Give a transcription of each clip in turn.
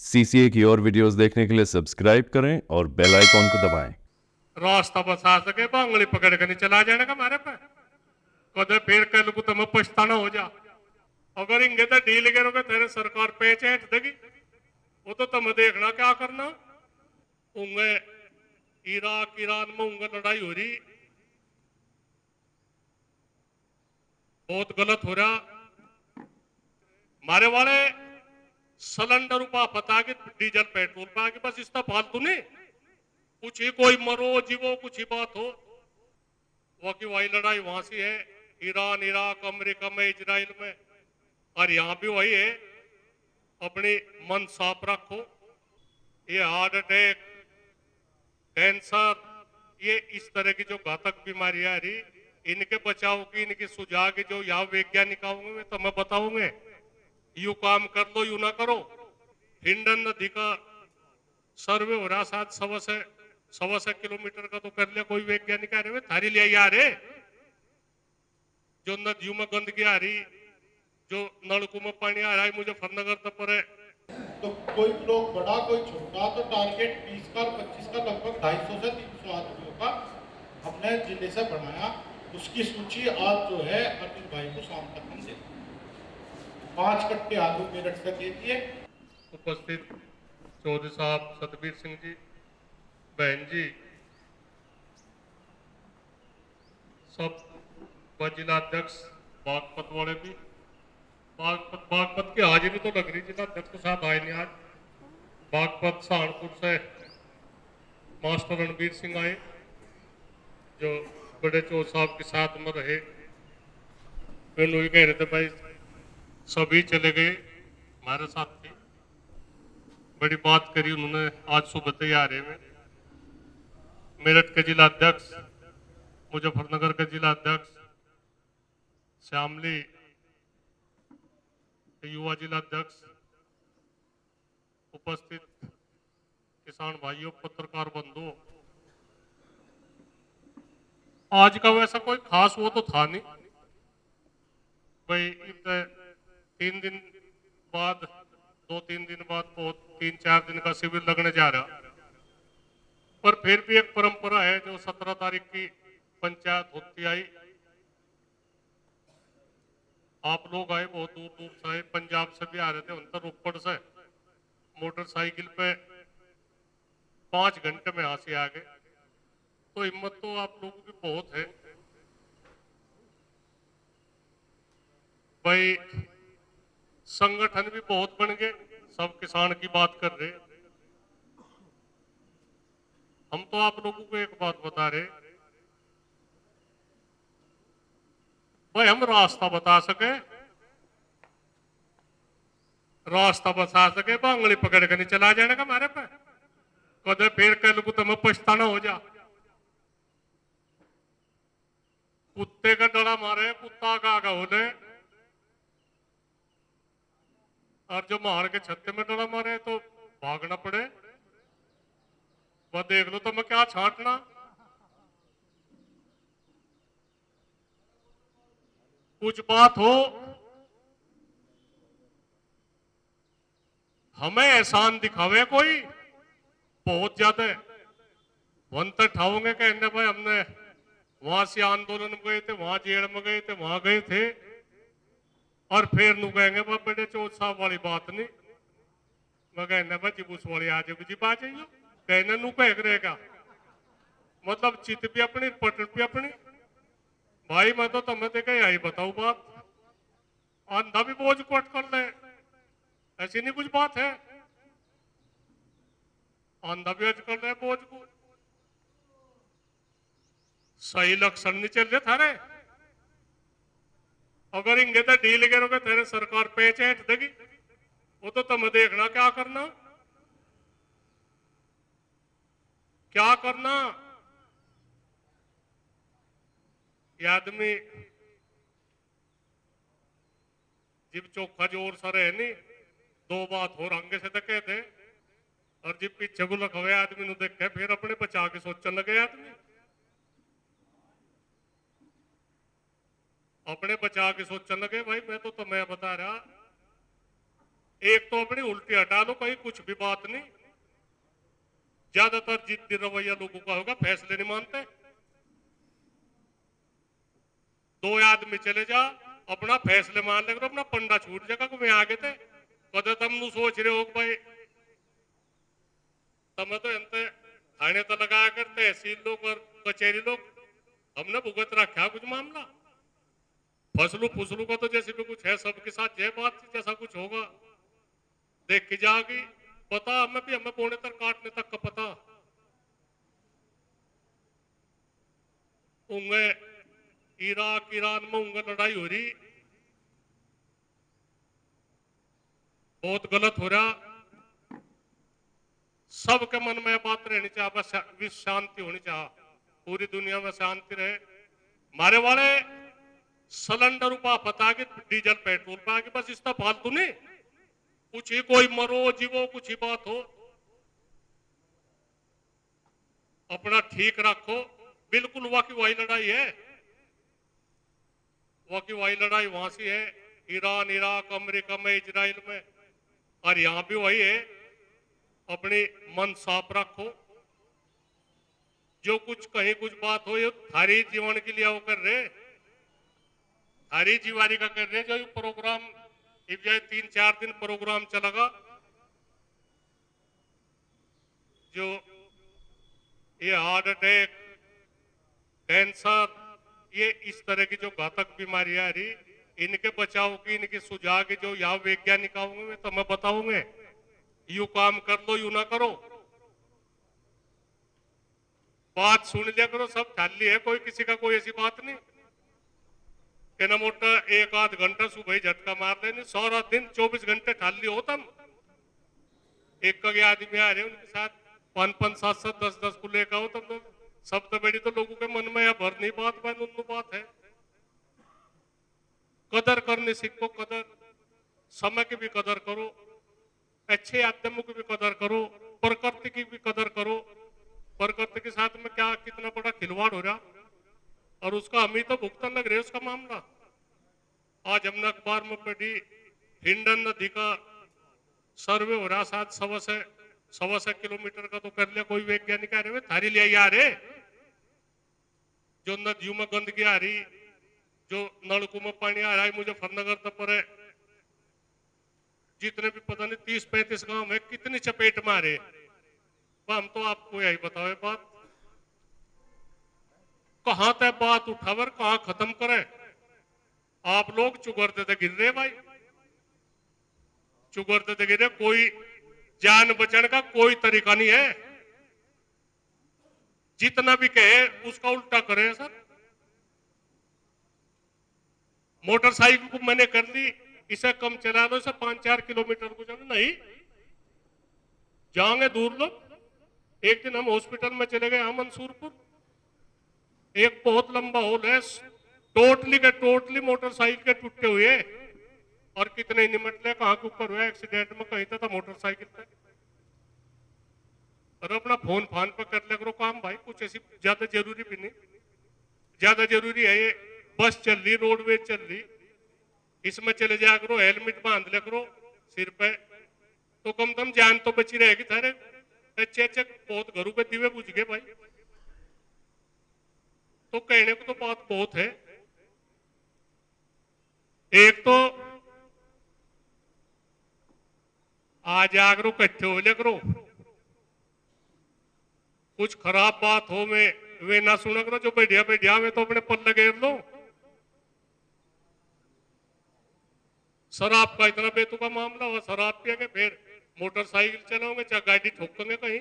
CCA की और videos देखने के लिए सब्सक्राइब करें और बेल आइकॉन को दबाएं। रास्ता बसा सके बांगड़ी पकड़ कर नहीं चला जाने का मारे पे कदे फिर कल को तुम्हें पछताना हो जा। अगर इंगे तो डील करोगे तेरे सरकार पेच हेठ देगी। वो तो तुम देखना क्या करना। उंगे इराक ईरान में उंगे लड़ाई हो रही, बहुत गलत हो रहा। मारे वाले सिलेंडर उपा पता कि डीजल पेट्रोल पा कि बस इसका फालतू नहीं कुछ ही कोई मरो जीवो कुछ ही बात हो। वो की वही लड़ाई वहां से है, ईरान इराक अमेरिका में इजराइल में, और यहां भी वही है। अपनी मन साफ रखो। ये हार्ट अटैक कैंसर ये इस तरह की जो घातक बीमारियां आ रही, इनके बचाव की इनके सुझाव की जो यहाँ वैज्ञानिक आऊंगे तो मैं बताऊंगे। यू काम कर लो यू ना करो। हिंडन नदी का सर्वे हो रहा, 7 सवा 7 किलोमीटर का तो कर लिया। कोई वैज्ञानिक आ रहे थारी लिया यार है जो नदियों में गंदगी आ रही, जो नलकू में पानी आ रहा है मुजफ्फरनगर तक पर है। तो कोई ब्लॉक बड़ा कोई छोटा, तो टारगेट 20 का और 25 का लगभग 250 से 300 आदमियों का हमने जिले से बनाया। उसकी सूची आज जो है अनिल भाई को शाम तक हम देंगे। 5 कट्टे आलू मेरठ से दे दिए। उपस्थित चौधरी साहब सतबीर सिंह जी, बहन जी, सब जिलाध्यक्ष बागपत वाले भी, बागपत की हाजिरी तो लग रही, जिलाध्यक्ष के साथ आए नहीं आज। बागपत सहारनपुर से मास्टर रणबीर सिंह आए जो बड़े चौधरी साहब के साथ में रहे। वे लोग कह रहे थे भाई सभी चले गए, हमारे साथ थे। बड़ी बात करी उन्होंने आज सुबह तैयारी में। मेरठ के जिला अध्यक्ष, मुजफ्फरनगर के जिला अध्यक्ष, श्यामली के युवा जिला अध्यक्ष, उपस्थित किसान भाइयों पत्रकार बंधुओं, आज का वैसा कोई खास वो तो था नहीं भाई। 3 दिन बाद 2-3 दिन बाद बहुत 3-4 दिन का शिविर लगने जा रहा। पर फिर भी एक परंपरा है जो 17 तारीख की पंचायत होती आई। आप लोग आए बहुत दूर दूर से आए, पंजाब से भी आ रहे थे, उनका रोपड़ से मोटरसाइकिल पे 5 घंटे में यहाँ से आ गए। तो हिम्मत तो आप लोगों की बहुत है भाई। संगठन भी बहुत बन गए, सब किसान की बात कर रहे। हम तो आप लोगों को एक बात बता रहे भाई, हम रास्ता बता सके, रास्ता बता सके बांगड़ी पकड़ कर नहीं चला जाने का मारे पे कदे फिर कल को तुम्हें पछताना हो जा। कुत्ते का डरा मारे कुत्ता का आगा होने, और जो मार के छत्ते में डरा मारे तो भागना पड़े। वह देख लो तो मैं क्या छांटना। कुछ बात हो हमें एहसान दिखावे कोई बहुत ज्यादा वन तक ठाओगे कहने भाई हमने वहां से आंदोलन में गए थे, वहां जेल में गए थे, वहां गए थे, और फिर नु कहेंगे भाई बेटे चौथ साहब वाली बात नहीं। मैं कहना भाई जिबूस वाली आज जी आ जाइयो कहने नु कह रहेगा। मतलब चित भी अपनी पटन भी अपनी। भाई मैं तो तुम्हें देखा यही बताऊ बात, अंधा भी बोझ कोट कर ले, ऐसी नहीं कुछ बात है। अंधा भी अर्ज कर रहे बोझ को, सही लक्षण नहीं चल रहे थारे। अगर इंगे तो डील करोगे तेरे सरकार पेच हेठ देगी। वो तो तुम देखना क्या करना, क्या करना। ये आदमी जिब चौखा जोर सर है नहीं, दो बात हो रंगे से तो कहते, और जिब पीछे को लखवे आदमी देखे फिर अपने बचा के सोचने लगे आदमी, अपने बचा के सोचने लगे। भाई मैं तो तुम्हें बता रहा एक तो अपनी उल्टी हटा लो, कहीं कुछ भी बात नहीं। ज्यादातर जिद्दी रवैया लोगों का होगा, फैसले नहीं मानते। दो आदमी चले जा, अपना फैसले मान ले, अपना पंडा छूट जाएगा को मैं आगे थे कदे तुम नु सोच रहे हो कि भाई तमें तो अंत थाने तो लगाया कर तहसील लोग और कचहरी लोग हमने भुगत रखा कुछ मामला। फसलू फुसलू का तो जैसे भी कुछ है सबके साथ जय बात जैसा कुछ होगा देख के जागी पता। हमें भी हमें पौने तक काटने तक का पता। उंगे इराक ईरान में उंगे लड़ाई हो रही, बहुत गलत हो रहा। सबके मन में बात रहनी चाहिए, बस विश्व शांति होनी चाहिए, पूरी दुनिया में शांति रहे। मारे वाले सिलेंडर उपा पता कि डीजल पेट्रोल पा कि बस इसका फालतू नहीं कुछ ही कोई मरो जीवो कुछ ही बात हो, अपना ठीक रखो। बिल्कुल वहां की वही लड़ाई है, वहां की वही लड़ाई वहां से है, ईरान इराक अमेरिका में इजराइल में, और यहां भी वही है। अपनी मन साफ रखो, जो कुछ कहीं कुछ बात हो ये थारी जीवन के लिए वो कर रहे, थारी जीवारी का कर रहे। जो प्रोग्राम 3-4 दिन प्रोग्राम चलेगा, जो ये हार्ट अटैक कैंसर ये इस तरह की जो घातक बीमारियां आ रही, इनके बचाव की इनके सुझाव की जो यहाँ वैज्ञानिक आऊंगे तो मैं बताऊंगे यू काम कर लो यू ना करो, बात सुन लिया करो। सब ठाली है, कोई किसी का कोई ऐसी बात नहीं कि ना मोटा 1-8 घंटा सुबह ही झटका मार देने, सारा दिन 24 घंटे ठाली हो तुम। एक का आदमी आ रहे उनके साथ 5-5, 7-7, 10-10 को लेकर हो तुम लोग। सब तो बड़ी तो लोगों के मन में या भरनी बात बात है। कदर करने सीखो, कदर समय की भी कदर करो, अच्छे आदमों की भी कदर करो, प्रकृति की भी कदर करो। प्रकृति के साथ में क्या कितना बड़ा खिलवाड़ हो रहा और उसका हम ही तो भुगतान लग रहे उसका मामला। आज हमने अखबार में पढ़ी हिंडन नदी का सर्वे हो रहा, 7-7 किलोमीटर का तो कर लिया। कोई वैज्ञानिक आ रहे थारी ले आ रहे, जो नदियों में गंदगी आ रही, जो नलकों में पानी आ रहा है मुजफ्फरनगर तक पर है, जितने भी पता नहीं 30-35 गांव है, कितनी चपेट में आ रहे। हम तो आपको यही बताओ बात, कहां तक बात उठावर कहां खत्म करें। आप लोग चुगरते थे गिर रहे भाई, चुगरते थे गिर रहे। कोई जान बचने का कोई तरीका नहीं है, जितना भी कहे उसका उल्टा करे। सर मोटरसाइकिल को मैंने कर ली, इसे कम चला लो, इसे 5-4 किलोमीटर को चलो नहीं जाएंगे दूर लोग। एक दिन हम हॉस्पिटल में चले गए, मंसूरपुर, एक बहुत लंबा होल है, टोटली के टोटली मोटरसाइकिल के टूटे हुए और कितने निमट ले कहां के ऊपर हुआ एक्सीडेंट में, कहीं था मोटरसाइकिल पे। और अपना फोन फान पर कर ले करो काम भाई, कुछ ऐसी ज्यादा जरूरी भी नहीं। ज्यादा जरूरी है ये बस चल रही, रोडवेज चल रही, इसमें चले जाया करो, हेलमेट बांध ले करो सिर पे, तो कम से कम जान तो बची रहेगी थारे। अच्छे बहुत घरों पे दीवे बुझ गए भाई, तो कहने को तो बात बहुत है। एक तो आज आगरो इकट्ठे हो ले करो, कुछ खराब बात हो में वे ना सुना करो, जो बढ़िया बढ़िया में तो अपने पल्ले घेर लो। शराब का इतना बेतुका मामला हुआ, शराब पिया के फिर मोटरसाइकिल चलाओगे चाहे गाड़ी ठोकोगे कहीं,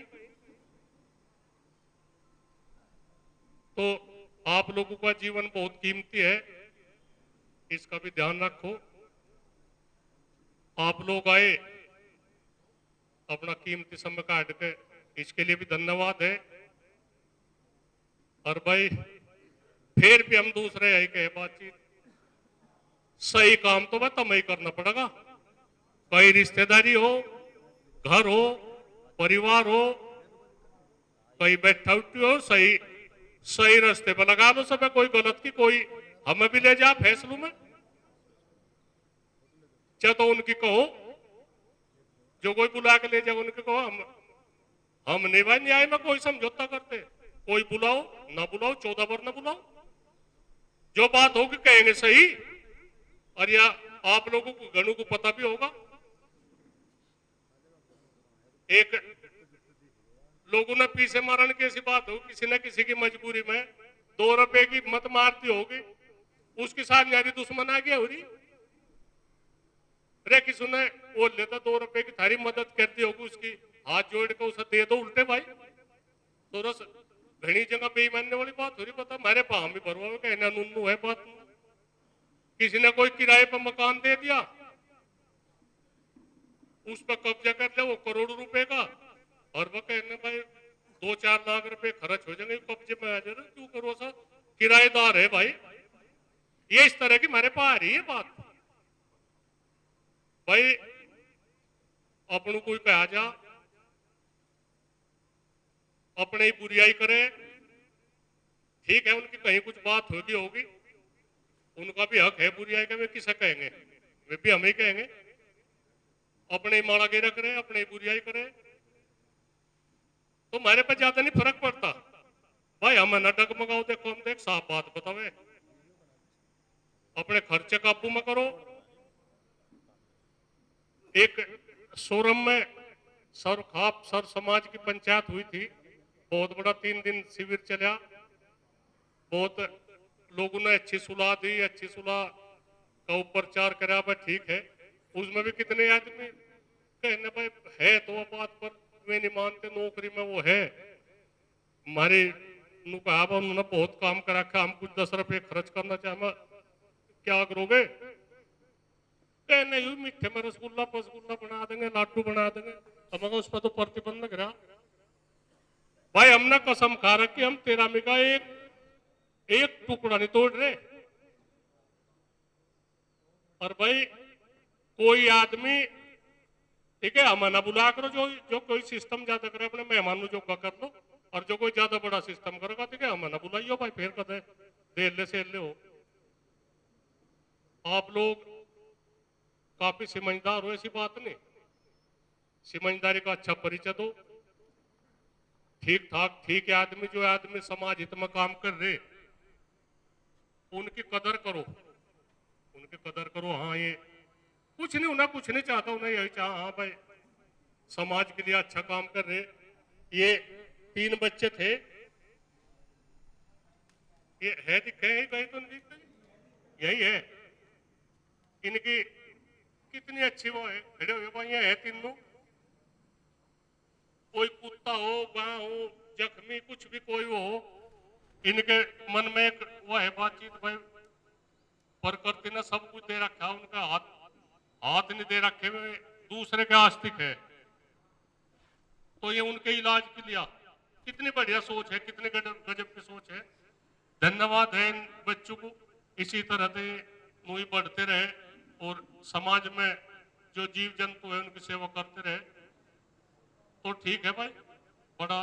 तो आप लोगों का जीवन बहुत कीमती है, इसका भी ध्यान रखो। आप लोग आए अपना कीमती समय काट के, इसके लिए भी धन्यवाद है। और भाई फिर भी हम दूसरे यही कहे बातचीत, सही काम तो भाई तुम्हें करना पड़ेगा। कहीं रिश्तेदारी हो, घर हो, परिवार हो, कहीं बैठा उठी हो, सही सही रास्ते पर लगा दो सब। कोई गलत की कोई हमें भी ले जा फैसलों में, चाहे तो उनकी कहो जो कोई बुला के ले जाए उनके कहो हम नहीं भाई न्याय में कोई समझौता करते, कोई बुलाओ ना बुलाओ 14 बार ना बुलाओ, जो बात होगी कहेंगे सही। और या आप लोगों को गणों को पता भी होगा, एक लोगों ने पीछे मारने की ऐसी बात हो, किसी न किसी की मजबूरी में 2 रुपए की मत मारती होगी, उसके साथ न्यारी दुश्मन आ गया हो रही। अरे किसी ने वो लेता 2 रुपए की थारी मदद करती होगी, उसकी हाथ जोड़ के उसे दे दो उल्टे भाई, तो रस घनी जगह बेईमानने वाली बात हो रही। पता मेरे पाम भी भरवा में कहना नुन्नू है बात। किसी ने कोई किराए पर मकान दे दिया, उस पर कब्जा कर लिया, वो करोड़ों रुपए का, और वो कहने भाई 2-4 लाख रुपए खर्च हो जाएंगे कब्जे में आ जाए, क्यों करो सर, किराएदार है भाई। ये इस तरह की मेरे पास आ रही है बात भाई। अपनों कोई कहा जा अपने ही बुराई करे, ठीक है, उनकी कहीं कुछ बात होगी होगी, उनका भी हक है बुराई का, वे किसे कहेंगे, वे भी हमें कहेंगे। अपने ही माड़ा गिरा करे, अपने ही बुराई करे, तो हमारे पे ज्यादा नहीं फर्क पड़ता भाई। हमें न डगमगाओ, देखो हम देख साफ बात बतावे, अपने खर्चे काबू में करो। एक सोरम में सर समाज की पंचायत हुई थी, बहुत बड़ा 3 दिन शिविर चला, बहुत लोगों ने अच्छी सुलह दी, अच्छी सुलह का उपचार करा, भाई ठीक है। उसमें भी कितने आदमी कहने भाई है तो बात पर वे नहीं मानते, नौकरी में वो है हमारे कहा उन्होंने बहुत काम करा रखा, हम कुछ 10 रुपए खर्च करना चाहे, क्या करोगे, कहने यू मीठे में रसगुल्ला फसगुल्ला बना देंगे, लाडू बना देंगे, अब उस पर तो प्रतिबंध करा भाई। हमने कसम खा रखी, हम 13 में का एक टुकड़ा नहीं तोड़ रहे। और भाई कोई आदमी ठीक है, हमें ना बुला करो, जो कोई सिस्टम ज्यादा करे अपने मेहमानों जो कर लो, और जो कोई ज्यादा बड़ा सिस्टम करेगा ठीक है, हमें ना बुलाइयो भाई, फिर कदे देर से ले हो। आप लोग काफी समझदार हो, ऐसी बात नहीं, समझदारी का अच्छा परिचय दो। ठीक ठाक ठीक है, आदमी जो आदमी समाज हित में काम कर रहे उनकी कदर करो, उनकी कदर करो। हाँ ये कुछ नहीं, उन्हें कुछ नहीं चाहता, उन्हें यही चाह हाँ भाई समाज के लिए अच्छा काम कर रहे। ये 3 बच्चे थे, ये है दिखे ही गए तो नहीं दिखे, यही है इनकी कितनी अच्छी वो है, खड़े हुए भाई ये है तीनों। कोई कुत्ता हो, गां हो, जख्मी कुछ भी कोई हो, इनके मन में एक वो है बातचीत भाई, प्रकृति ने सब कुछ दे रखा, उनका हाथ नहीं दे रखे, हुए दूसरे के आस्तिक है, तो ये उनके इलाज के लिए कितनी बढ़िया सोच है, कितने गजब की सोच है। धन्यवाद है इन बच्चों को, इसी तरह से मुई बढ़ते रहे और समाज में जो जीव जंतु है उनकी सेवा करते रहे, तो ठीक है भाई। बड़ा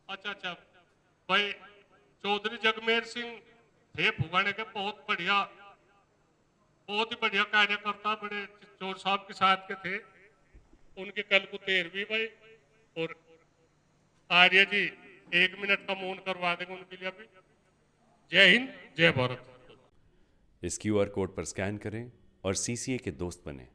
अच्छा भाई, चौधरी जगमेर सिंह थे फुगाने के, बहुत बढ़िया, बहुत ही बढ़िया कार्यकर्ता, बड़े चोर साहब के साथ के थे। उनके कल को 13वीं भाई, और आर्य जी 1 मिनट का मौन करवा देंगे उनके लिए अभी। जय हिंद, जय भारत। इस QR कोड पर स्कैन करें और CCA के दोस्त बने।